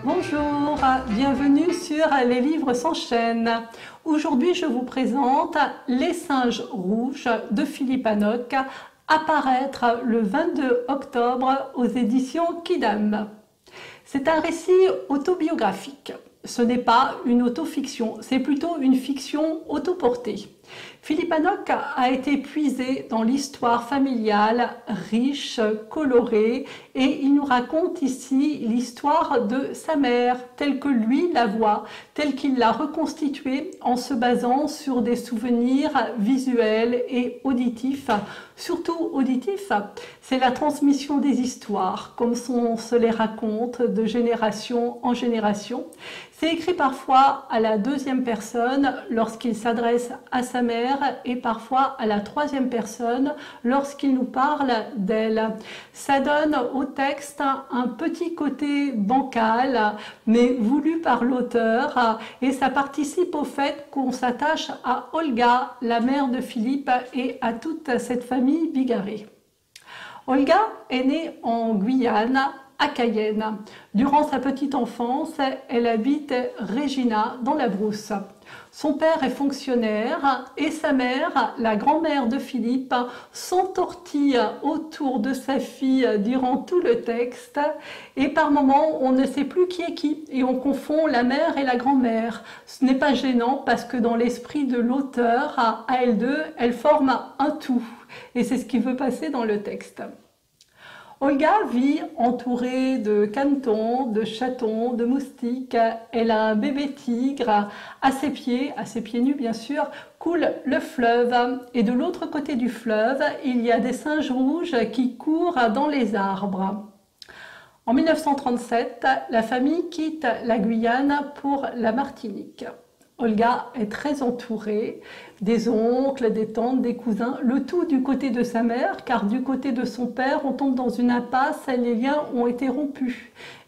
Bonjour, bienvenue sur Les Livres s'enchaînent. Aujourd'hui, je vous présente Les Singes rouges de Philippe Hanoc, à paraître le 22 octobre aux éditions Quidam. C'est un récit autobiographique. Ce n'est pas une autofiction, c'est plutôt une fiction autoportée. Philippe Hanoc a été puisé dans l'histoire familiale riche, colorée, et il nous raconte ici l'histoire de sa mère, telle que lui la voit, telle qu'il l'a reconstituée en se basant sur des souvenirs visuels et auditifs. Surtout auditifs, c'est la transmission des histoires, comme on se les raconte de génération en génération. C'est écrit parfois à la deuxième personne lorsqu'il s'adresse à sa mère et parfois à la troisième personne lorsqu'il nous parle d'elle. Ça donne au texte un petit côté bancal, mais voulu par l'auteur, et ça participe au fait qu'on s'attache à Olga, la mère de Philippe, et à toute cette famille bigarrée. Olga est née en Guyane, à Cayenne. Durant sa petite enfance, elle habite Regina, dans la brousse. Son père est fonctionnaire et sa mère, la grand-mère de Philippe, s'entortille autour de sa fille durant tout le texte, et par moments on ne sait plus qui est qui et on confond la mère et la grand-mère. Ce n'est pas gênant parce que dans l'esprit de l'auteur, à elles deux, elles forment un tout, et c'est ce qui veut passer dans le texte. Olga vit entourée de canetons, de chatons, de moustiques. Elle a un bébé tigre. À ses pieds nus bien sûr, coule le fleuve. Et de l'autre côté du fleuve, il y a des singes rouges qui courent dans les arbres. En 1937, la famille quitte la Guyane pour la Martinique. Olga est très entourée, des oncles, des tantes, des cousins, le tout du côté de sa mère, car du côté de son père, on tombe dans une impasse, les liens ont été rompus.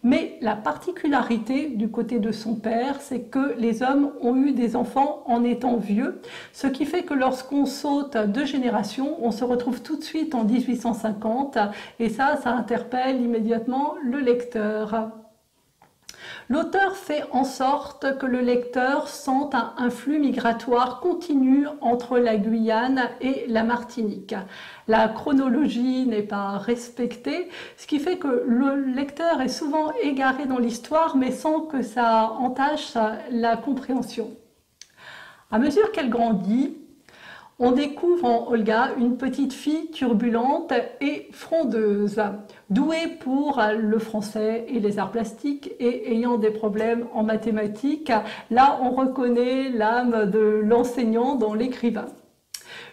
Mais la particularité du côté de son père, c'est que les hommes ont eu des enfants en étant vieux, ce qui fait que lorsqu'on saute 2 générations, on se retrouve tout de suite en 1850, et ça interpelle immédiatement le lecteur. L'auteur fait en sorte que le lecteur sente un flux migratoire continu entre la Guyane et la Martinique. La chronologie n'est pas respectée, ce qui fait que le lecteur est souvent égaré dans l'histoire, mais sans que ça entache la compréhension. À mesure qu'elle grandit, on découvre en Olga une petite fille turbulente et frondeuse, douée pour le français et les arts plastiques et ayant des problèmes en mathématiques. Là, on reconnaît l'âme de l'enseignant dans l'écrivain.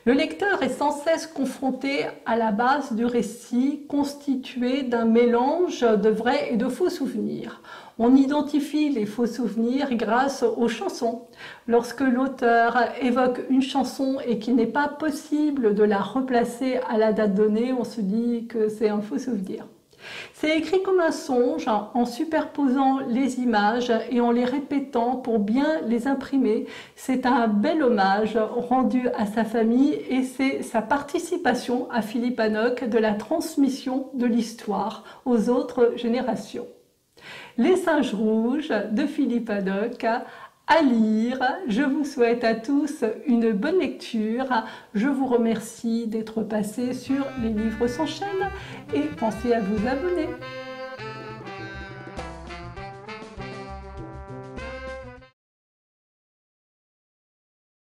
Le lecteur est sans cesse confronté à la base du récit constitué d'un mélange de vrais et de faux souvenirs. On identifie les faux souvenirs grâce aux chansons. Lorsque l'auteur évoque une chanson et qu'il n'est pas possible de la replacer à la date donnée, on se dit que c'est un faux souvenir. C'est écrit comme un songe, en superposant les images et en les répétant pour bien les imprimer. C'est un bel hommage rendu à sa famille et c'est sa participation à Philippe Hanoc de la transmission de l'histoire aux autres générations. Les Singes rouges de Philippe Hanoc, à lire. Je vous souhaite à tous une bonne lecture. Je vous remercie d'être passé sur Les Livres s'enchaînent et pensez à vous abonner.